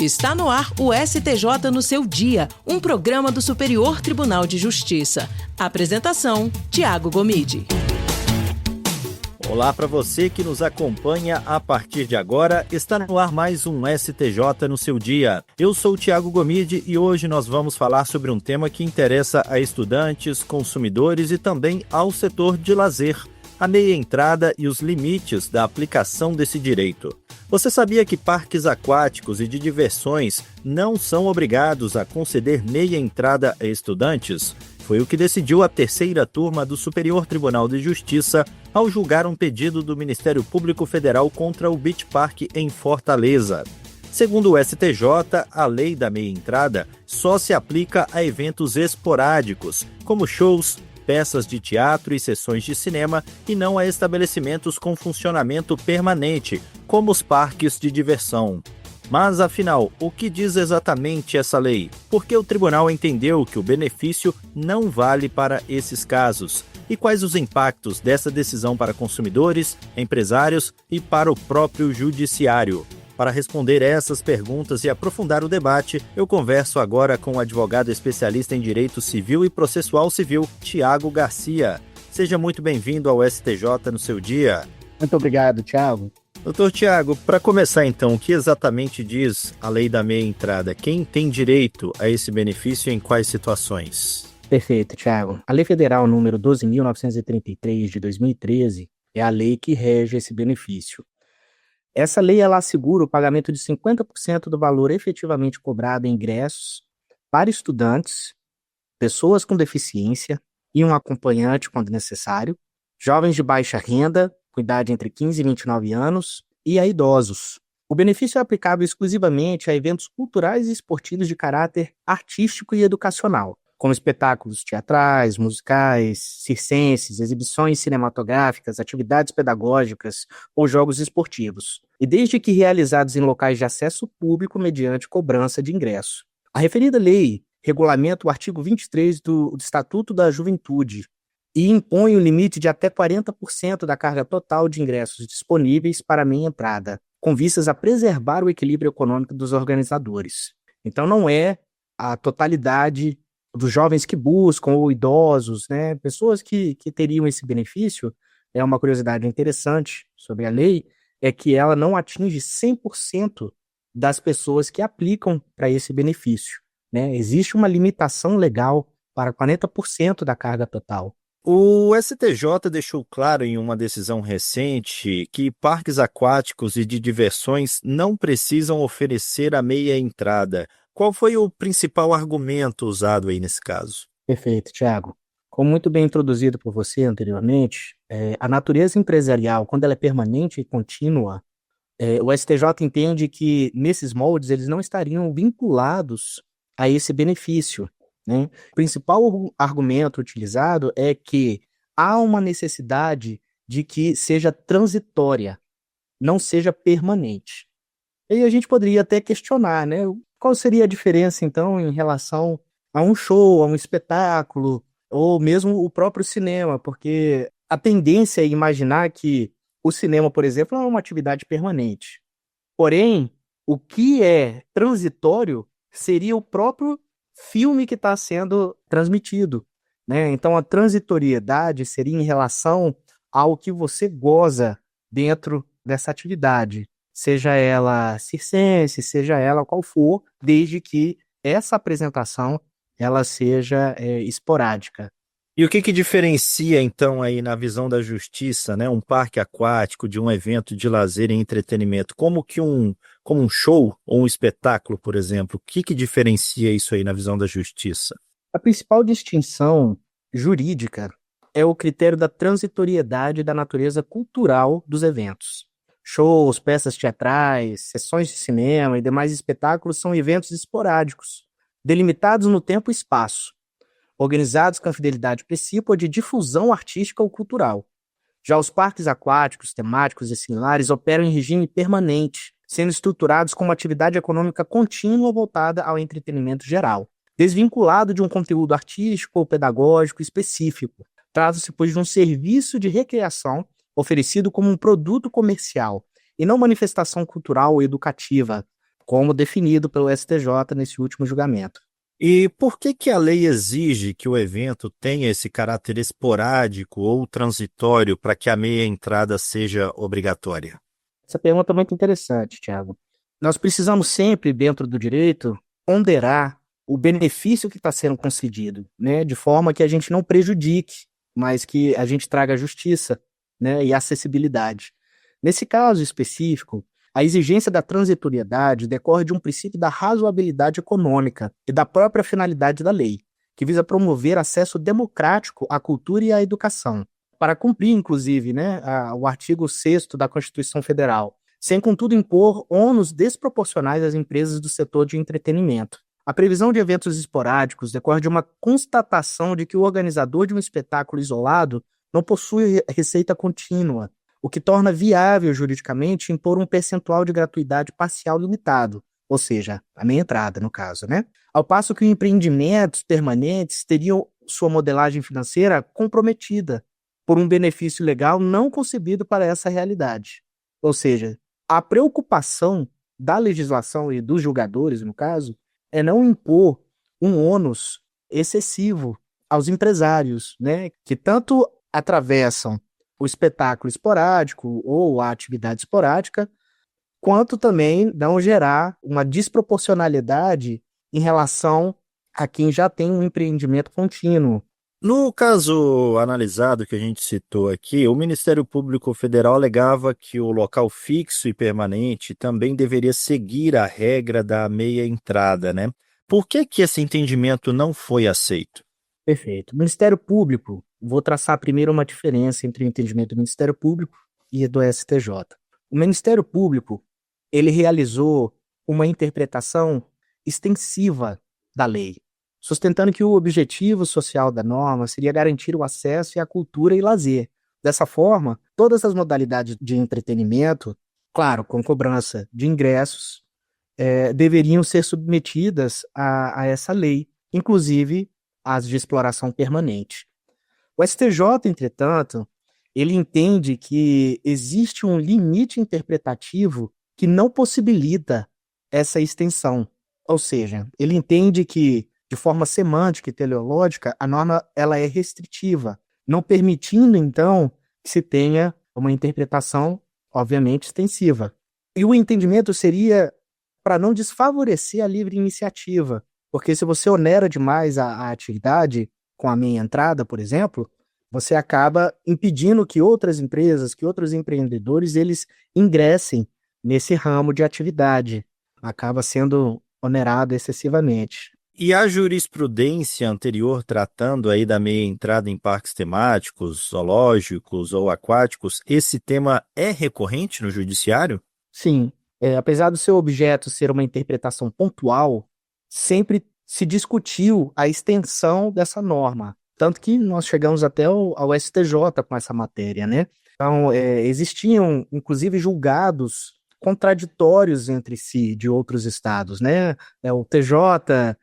Está no ar o STJ no seu dia, um programa do Superior Tribunal de Justiça. Apresentação, Tiago Gomide. Olá para você que nos acompanha a partir de agora, está no ar mais um STJ no seu dia. Eu sou o Tiago Gomide e hoje nós vamos falar sobre um tema que interessa a estudantes, consumidores e também ao setor de lazer, a meia entrada e os limites da aplicação desse direito. Você sabia que parques aquáticos e de diversões não são obrigados a conceder meia entrada a estudantes? Foi o que decidiu a terceira turma do Superior Tribunal de Justiça ao julgar um pedido do Ministério Público Federal contra o Beach Park em Fortaleza. Segundo o STJ, a lei da meia entrada só se aplica a eventos esporádicos, como shows, peças de teatro e sessões de cinema, e não a estabelecimentos com funcionamento permanente, como os parques de diversão. Mas, afinal, o que diz exatamente essa lei? Por que o tribunal entendeu que o benefício não vale para esses casos? E quais os impactos dessa decisão para consumidores, empresários e para o próprio judiciário? Para responder essas perguntas e aprofundar o debate, eu converso agora com o advogado especialista em Direito Civil e Processual Civil, Tiago Garcia. Seja muito bem-vindo ao STJ no seu dia. Muito obrigado, Tiago. Doutor Tiago, para começar então, o que exatamente diz a lei da meia entrada? Quem tem direito a esse benefício e em quais situações? Perfeito, Tiago. A Lei Federal número 12.933 de 2013 é a lei que rege esse benefício. Essa lei ela assegura o pagamento de 50% do valor efetivamente cobrado em ingressos para estudantes, pessoas com deficiência e um acompanhante quando necessário, jovens de baixa renda, com idade entre 15 e 29 anos, e a idosos. O benefício é aplicável exclusivamente a eventos culturais e esportivos de caráter artístico e educacional, como espetáculos teatrais, musicais, circenses, exibições cinematográficas, atividades pedagógicas ou jogos esportivos, e desde que realizados em locais de acesso público mediante cobrança de ingresso. A referida lei regulamenta o artigo 23 do Estatuto da Juventude e impõe o limite de até 40% da carga total de ingressos disponíveis para meia entrada, com vistas a preservar o equilíbrio econômico dos organizadores. Então não é a totalidade dos jovens que buscam, ou idosos, né, pessoas que teriam esse benefício. É uma curiosidade interessante sobre a lei, é que ela não atinge 100% das pessoas que aplicam para esse benefício, né? Existe uma limitação legal para 40% da carga total. O STJ deixou claro em uma decisão recente que parques aquáticos e de diversões não precisam oferecer a meia entrada. Qual foi o principal argumento usado aí nesse caso? Perfeito, Tiago. Como muito bem introduzido por você anteriormente, a natureza empresarial, quando ela é permanente e contínua, o STJ entende que nesses moldes eles não estariam vinculados a esse benefício, né? O principal argumento utilizado é que há uma necessidade de que seja transitória, não seja permanente. E a gente poderia até questionar, né? Qual seria a diferença, então, em relação a um show, a um espetáculo, ou mesmo o próprio cinema? Porque a tendência é imaginar que o cinema, por exemplo, é uma atividade permanente. Porém, o que é transitório seria o próprio filme que está sendo transmitido, né? Então, a transitoriedade seria em relação ao que você goza dentro dessa atividade, seja ela circense, seja ela qual for, desde que essa apresentação ela seja esporádica. E o que diferencia, então, aí na visão da justiça, né, um parque aquático de um evento de lazer e entretenimento? Como um show ou um espetáculo, por exemplo? O que diferencia isso aí na visão da justiça? A principal distinção jurídica é o critério da transitoriedade da natureza cultural dos eventos. Shows, peças teatrais, sessões de cinema e demais espetáculos são eventos esporádicos, delimitados no tempo e espaço, organizados com a fidelidade precípua de difusão artística ou cultural. Já os parques aquáticos, temáticos e similares operam em regime permanente, sendo estruturados como atividade econômica contínua voltada ao entretenimento geral, desvinculado de um conteúdo artístico ou pedagógico específico. Trata-se, pois, de um serviço de recreação oferecido como um produto comercial e não manifestação cultural ou educativa, como definido pelo STJ nesse último julgamento. E por que a lei exige que o evento tenha esse caráter esporádico ou transitório para que a meia entrada seja obrigatória? Essa pergunta é muito interessante, Thiago. Nós precisamos sempre, dentro do direito, ponderar o benefício que está sendo concedido, né, de forma que a gente não prejudique, mas que a gente traga justiça, né, e acessibilidade. Nesse caso específico, a exigência da transitoriedade decorre de um princípio da razoabilidade econômica e da própria finalidade da lei, que visa promover acesso democrático à cultura e à educação, para cumprir, inclusive, né, o artigo 6º da Constituição Federal, sem, contudo, impor ônus desproporcionais às empresas do setor de entretenimento. A previsão de eventos esporádicos decorre de uma constatação de que o organizador de um espetáculo isolado não possui receita contínua, o que torna viável juridicamente impor um percentual de gratuidade parcial limitado, ou seja, a meia entrada, no caso, né? Ao passo que empreendimentos permanentes teriam sua modelagem financeira comprometida por um benefício legal não concebido para essa realidade. Ou seja, a preocupação da legislação e dos julgadores, no caso, é não impor um ônus excessivo aos empresários, né, que tanto atravessam o espetáculo esporádico ou a atividade esporádica, quanto também não gerar uma desproporcionalidade em relação a quem já tem um empreendimento contínuo. No caso analisado que a gente citou aqui, o Ministério Público Federal alegava que o local fixo e permanente também deveria seguir a regra da meia entrada, né? Por que esse entendimento não foi aceito? Perfeito. O Ministério Público, vou traçar primeiro uma diferença entre o entendimento do Ministério Público e do STJ. O Ministério Público, ele realizou uma interpretação extensiva da lei, sustentando que o objetivo social da norma seria garantir o acesso à cultura e lazer. Dessa forma, todas as modalidades de entretenimento, claro, com cobrança de ingressos, deveriam ser submetidas a essa lei, inclusive as de exploração permanente. O STJ, entretanto, ele entende que existe um limite interpretativo que não possibilita essa extensão. Ou seja, ele entende que, de forma semântica e teleológica, a norma ela é restritiva, não permitindo, então, que se tenha uma interpretação, obviamente, extensiva. E o entendimento seria para não desfavorecer a livre iniciativa, porque se você onera demais a atividade com a meia entrada, por exemplo, você acaba impedindo que outras empresas, que outros empreendedores, eles ingressem nesse ramo de atividade. Acaba sendo onerado excessivamente. E a jurisprudência anterior tratando aí da meia entrada em parques temáticos, zoológicos ou aquáticos, esse tema é recorrente no judiciário? Sim. Apesar do seu objeto ser uma interpretação pontual, sempre se discutiu a extensão dessa norma. Tanto que nós chegamos até ao STJ com essa matéria, né? Então, existiam, inclusive, julgados contraditórios entre si de outros estados, né? O TJ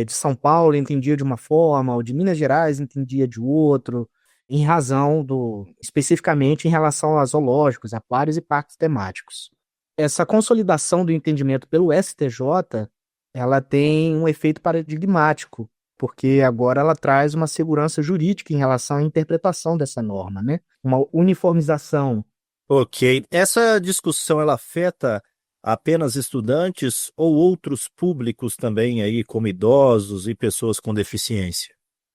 de São Paulo entendia de uma forma, o de Minas Gerais entendia de outro, em razão especificamente em relação a zoológicos, aquários e parques temáticos. Essa consolidação do entendimento pelo STJ, ela tem um efeito paradigmático, porque agora ela traz uma segurança jurídica em relação à interpretação dessa norma, né? Uma uniformização. Ok. Essa discussão ela afeta apenas estudantes ou outros públicos também aí, como idosos e pessoas com deficiência?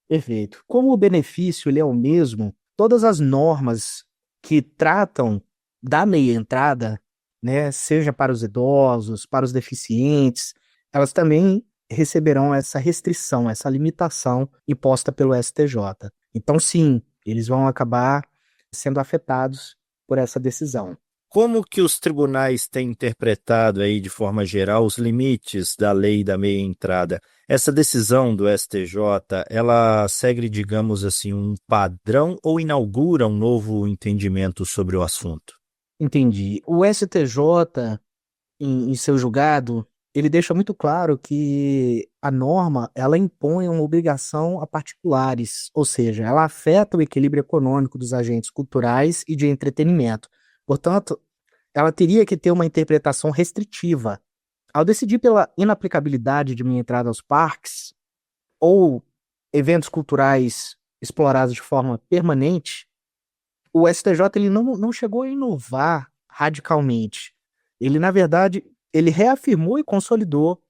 Perfeito. Como o benefício ele é o mesmo, todas as normas que tratam da meia entrada, né, seja para os idosos, para os deficientes, elas também receberão essa restrição, essa limitação imposta pelo STJ. Então, sim, eles vão acabar sendo afetados por essa decisão. Como que os tribunais têm interpretado aí de forma geral os limites da lei da meia entrada? Essa decisão do STJ, ela segue, digamos assim, um padrão ou inaugura um novo entendimento sobre o assunto? Entendi. O STJ, em seu julgado, ele deixa muito claro que a norma, ela impõe uma obrigação a particulares, ou seja, ela afeta o equilíbrio econômico dos agentes culturais e de entretenimento. Portanto, ela teria que ter uma interpretação restritiva Ao decidir pela inaplicabilidade de minha entrada aos parques ou eventos culturais explorados de forma permanente, o STJ ele não chegou a inovar radicalmente. Ele, na verdade, ele reafirmou e consolidou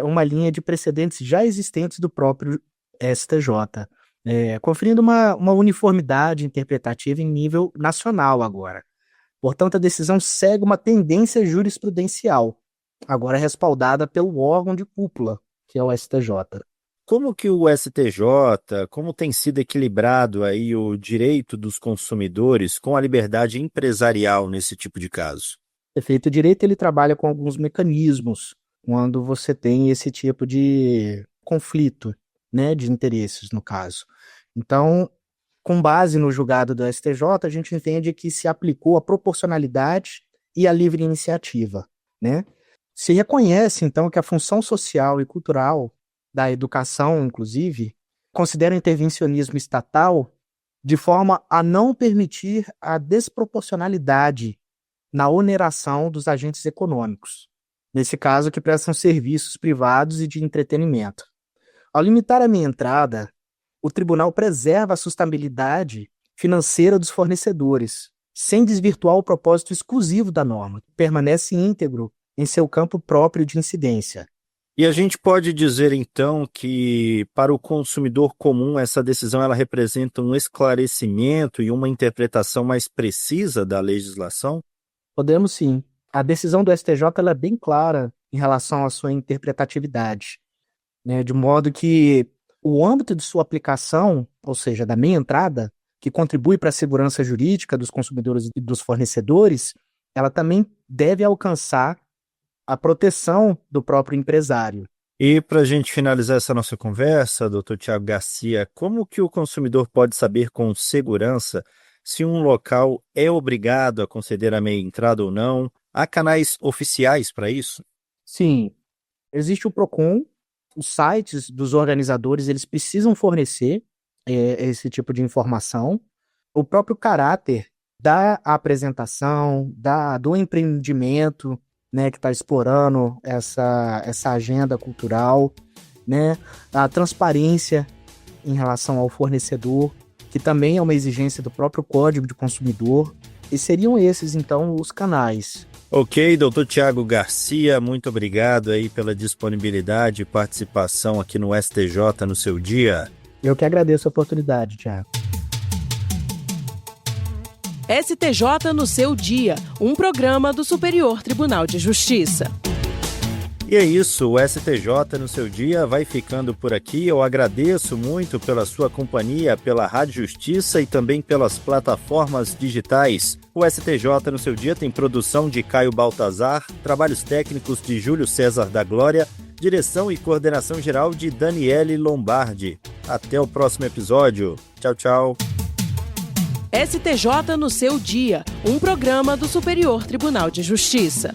uma linha de precedentes já existentes do próprio STJ, conferindo uma uniformidade interpretativa em nível nacional agora. Portanto, a decisão segue uma tendência jurisprudencial, agora respaldada pelo órgão de cúpula, que é o STJ. Como que o STJ, como tem sido equilibrado aí o direito dos consumidores com a liberdade empresarial nesse tipo de caso? O efeito direito ele trabalha com alguns mecanismos quando você tem esse tipo de conflito, né, de interesses, no caso. Então, com base no julgado do STJ, a gente entende que se aplicou a proporcionalidade e a livre iniciativa, né? Se reconhece, então, que a função social e cultural da educação, inclusive, considera o intervencionismo estatal de forma a não permitir a desproporcionalidade na oneração dos agentes econômicos, nesse caso que prestam serviços privados e de entretenimento. Ao limitar a minha entrada, o tribunal preserva a sustentabilidade financeira dos fornecedores, sem desvirtuar o propósito exclusivo da norma, que permanece íntegro em seu campo próprio de incidência. E a gente pode dizer, então, que para o consumidor comum essa decisão ela representa um esclarecimento e uma interpretação mais precisa da legislação? Podemos sim. A decisão do STJ ela é bem clara em relação à sua interpretatividade, né? De modo que o âmbito de sua aplicação, ou seja, da minha entrada, que contribui para a segurança jurídica dos consumidores e dos fornecedores, ela também deve alcançar a proteção do próprio empresário. E para a gente finalizar essa nossa conversa, Dr. Tiago Garcia, como que o consumidor pode saber com segurança se um local é obrigado a conceder a meia entrada ou não? Há canais oficiais para isso? Sim, existe o PROCON, os sites dos organizadores eles precisam fornecer esse tipo de informação. O próprio caráter da apresentação, do empreendimento, né, que está explorando essa agenda cultural, né, a transparência em relação ao fornecedor, que também é uma exigência do próprio Código de Consumidor, e seriam esses, então, os canais. Ok, doutor Tiago Garcia, muito obrigado aí pela disponibilidade e participação aqui no STJ no seu dia. Eu que agradeço a oportunidade, Tiago. STJ no seu dia, um programa do Superior Tribunal de Justiça. E é isso, o STJ no seu dia vai ficando por aqui. Eu agradeço muito pela sua companhia, pela Rádio Justiça e também pelas plataformas digitais. O STJ no seu dia tem produção de Caio Baltazar, trabalhos técnicos de Júlio César da Glória, direção e coordenação geral de Daniele Lombardi. Até o próximo episódio. Tchau, tchau. STJ no seu dia, um programa do Superior Tribunal de Justiça.